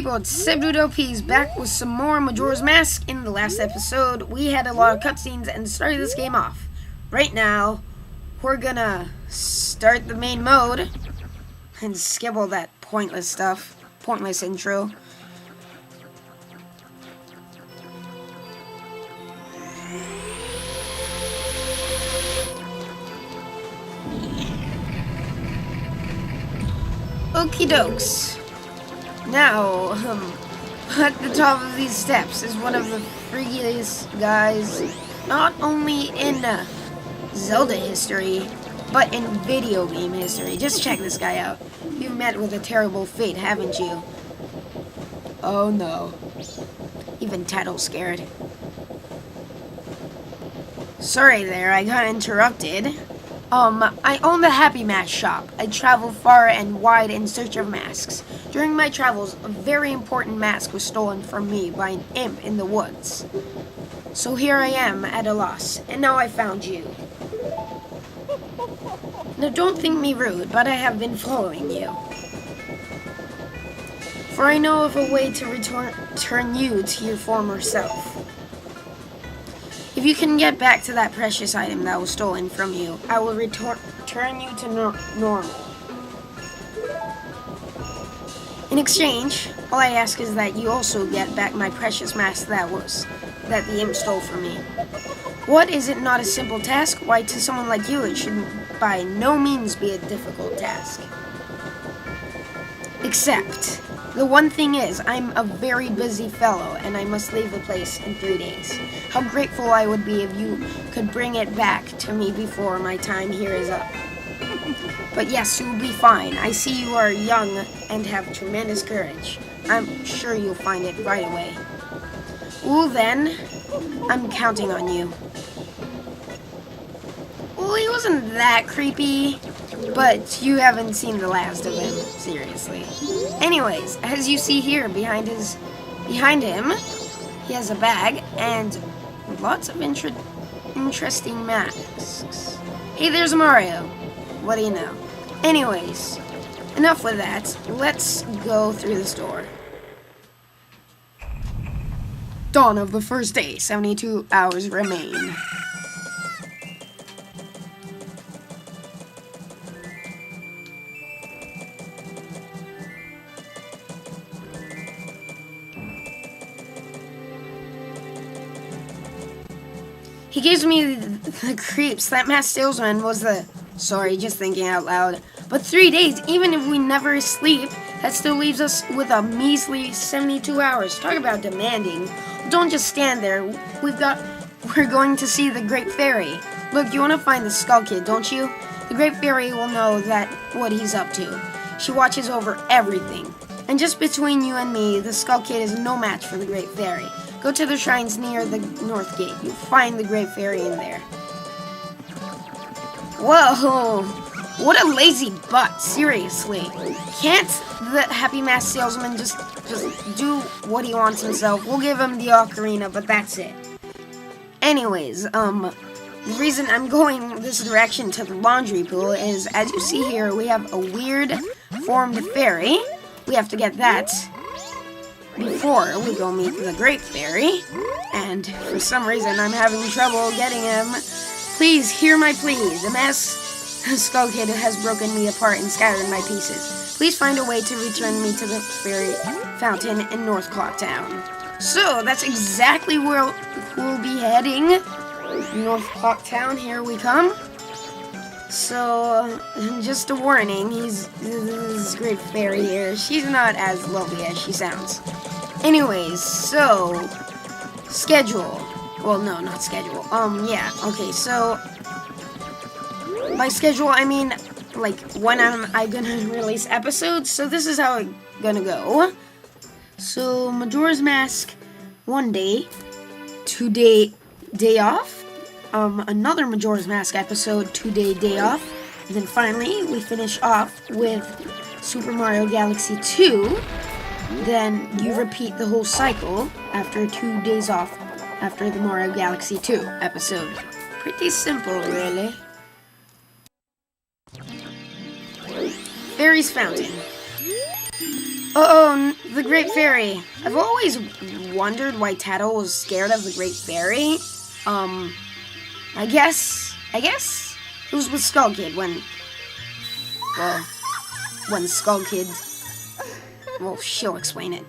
people, it's sebdudelpz back with some more Majora's Mask. In the last episode, we had a lot of cutscenes and started this game off. Right now, we're gonna start the main mode and skip all that pointless stuff. Pointless intro. Okie dokes. Now, at the top of these steps is one of the freakiest guys, not only in Zelda history, but in video game history. Just check this guy out. You've met with a terrible fate, haven't you? Oh no. Even Tattle's scared. Sorry there, I got interrupted. I own the Happy Mask shop. I travel far and wide in search of masks. During my travels, a very important mask was stolen from me by an imp in the woods. So here I am at a loss, and now I found you. Now don't think me rude, but I have been following you. For I know of a way to return you to your former self. If you can get back to that precious item that was stolen from you, I will return you to normal. In exchange, all I ask is that you also get back my precious mask that the imp stole from me. What, is it not a simple task? Why, to someone like you, it should by no means be a difficult task. Except, the one thing is, I'm a very busy fellow, and I must leave the place in 3 days. How grateful I would be if you could bring it back to me before my time here is up. But yes, you'll be fine. I see you are young and have tremendous courage. I'm sure you'll find it right away. Well then, I'm counting on you. Well, he wasn't that creepy, but you haven't seen the last of him, seriously. Anyways, as you see here, behind him, he has a bag and lots of interesting masks. Hey, there's Mario. What do you know? Anyways, enough with that. Let's go through this door. Dawn of the first day. 72 hours remain. He gives me the creeps. That masked salesman was the... Sorry, just thinking out loud. But 3 days, even if we never sleep, that still leaves us with a measly 72 hours. Talk about demanding. Don't just stand there. We're going to see the Great Fairy. Look, you want to find the Skull Kid, don't you? The Great Fairy will know what he's up to. She watches over everything. And just between you and me, the Skull Kid is no match for the Great Fairy. Go to the shrines near the North Gate. You'll find the Great Fairy in there. Whoa! What a lazy butt, seriously. Can't the Happy Mask salesman just do what he wants himself? We'll give him the ocarina, but that's it. Anyways, the reason I'm going this direction to the laundry pool is, as you see here, we have a weird formed fairy. We have to get that before we go meet the Great Fairy, and for some reason I'm having trouble getting him. Please hear my plea. The masked Skull Kid has broken me apart and scattered my pieces. Please find a way to return me to the fairy fountain in North Clock Town. So that's exactly where we'll be heading. North Clock Town, here we come. So, just a warning, this Great Fairy here, she's not as lovely as she sounds. Anyways, so, schedule. Well, no, not schedule. Yeah, okay, so, by schedule, I mean, like, when am I gonna release episodes? So this is how it's gonna go. So, Majora's Mask, 1 day, 2 day off. Another Majora's Mask episode, 2 day off. And then finally, we finish off with Super Mario Galaxy 2. Then you repeat the whole cycle after 2 days off after the Mario Galaxy 2 episode. Pretty simple, really. Fairy's Fountain. Oh, the Great Fairy. I've always wondered why Tattle was scared of the Great Fairy. I guess it was with Skull Kid when Skull Kid, well, she'll explain it.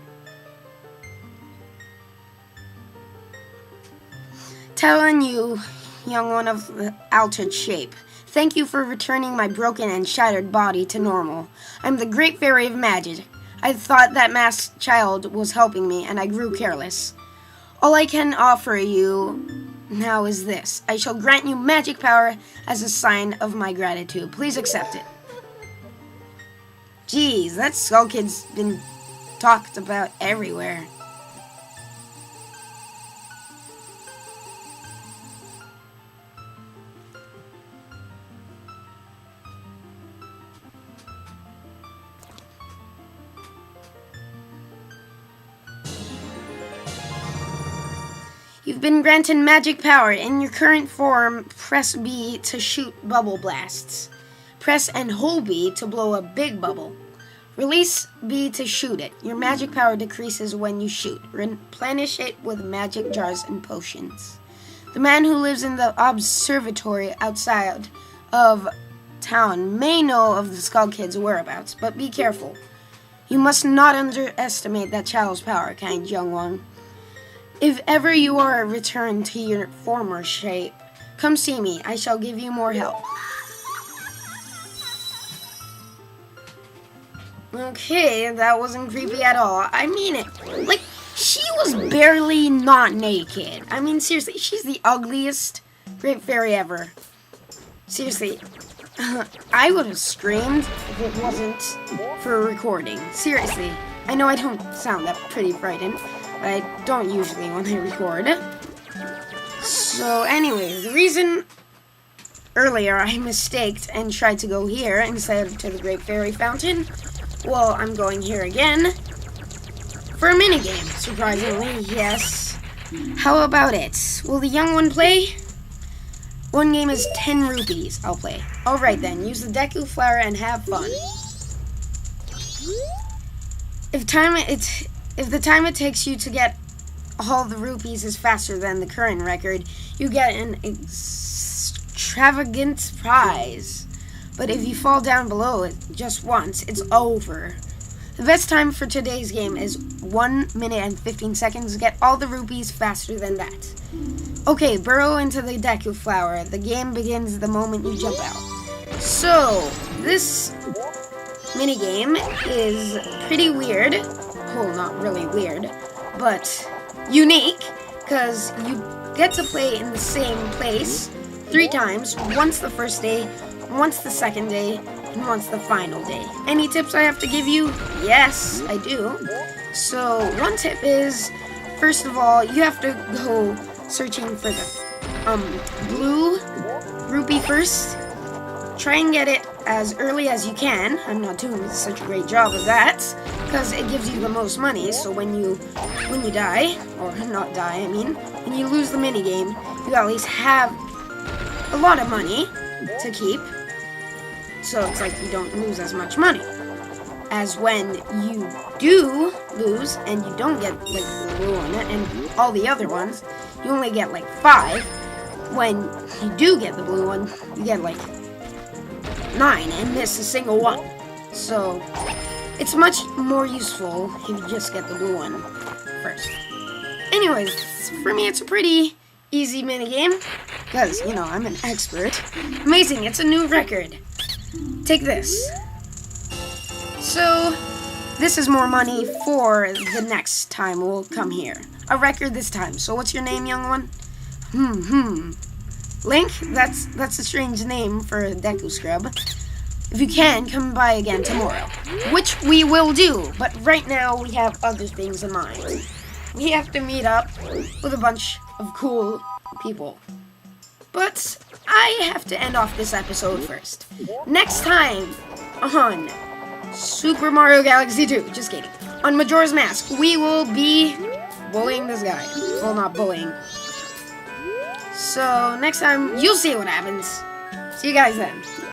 Telling you, young one of the altered shape, thank you for returning my broken and shattered body to normal. I'm the Great Fairy of Magic. I thought that masked child was helping me, and I grew careless. All I can offer you now is this. I shall grant you magic power as a sign of my gratitude. Please accept it. Jeez, that Skull Kid's been talked about everywhere. You've been granted magic power. In your current form, press B to shoot bubble blasts. Press and hold B to blow a big bubble. Release B to shoot it. Your magic power decreases when you shoot. Replenish it with magic jars and potions. The man who lives in the observatory outside of town may know of the Skull Kid's whereabouts, but be careful. You must not underestimate that child's power, kind young one. If ever you are returned to your former shape, come see me. I shall give you more help. Okay, that wasn't creepy at all. I mean it. Like, she was barely not naked. I mean, seriously, she's the ugliest Great Fairy ever. Seriously, I would have screamed if it wasn't for recording. Seriously, I know I don't sound that pretty frightened. I don't usually when I record. So anyways, the reason earlier I mistaked and tried to go here instead of to the Great Fairy Fountain, well, I'm going here again for a minigame, surprisingly, yes. How about it? Will the young one play? One game is 10 rupees. I'll play. Alright then, use the deku flower and have fun. If the time it takes you to get all the rupees is faster than the current record, you get an extravagant prize. But if you fall down below it just once, it's over. The best time for today's game is 1 minute and 15 seconds. Get all the rupees faster than that. Okay, burrow into the deku flower. The game begins the moment you jump out. So, this minigame is pretty weird. Well, not really weird, but unique, because you get to play in the same place 3 times, once the first day, once the second day, and once the final day. Any tips I have to give you? Yes, I do. So, one tip is, first of all, you have to go searching for the blue rupee first. Try and get it as early as you can. I'm not doing such a great job of that, because it gives you the most money, so when you die, or not die, I mean, when you lose the minigame, you at least have a lot of money to keep, so it's like you don't lose as much money. As when you do lose, and you don't get, like, the blue one, and all the other ones, you only get, like, 5. When you do get the blue one, you get, like, 9 and miss a single one. So, it's much more useful if you just get the blue one first. Anyways, for me it's a pretty easy minigame, because, you know, I'm an expert. Amazing, it's a new record. Take this. So, this is more money for the next time we'll come here. A record this time. So what's your name, young one? Link? That's a strange name for a deku scrub. If you can, come by again tomorrow. Which we will do, but right now we have other things in mind. We have to meet up with a bunch of cool people. But I have to end off this episode first. Next time on Super Mario Galaxy 2, just kidding, on Majora's Mask, we will be bullying this guy. Well, not bullying. So, next time, you'll see what happens. See you guys then.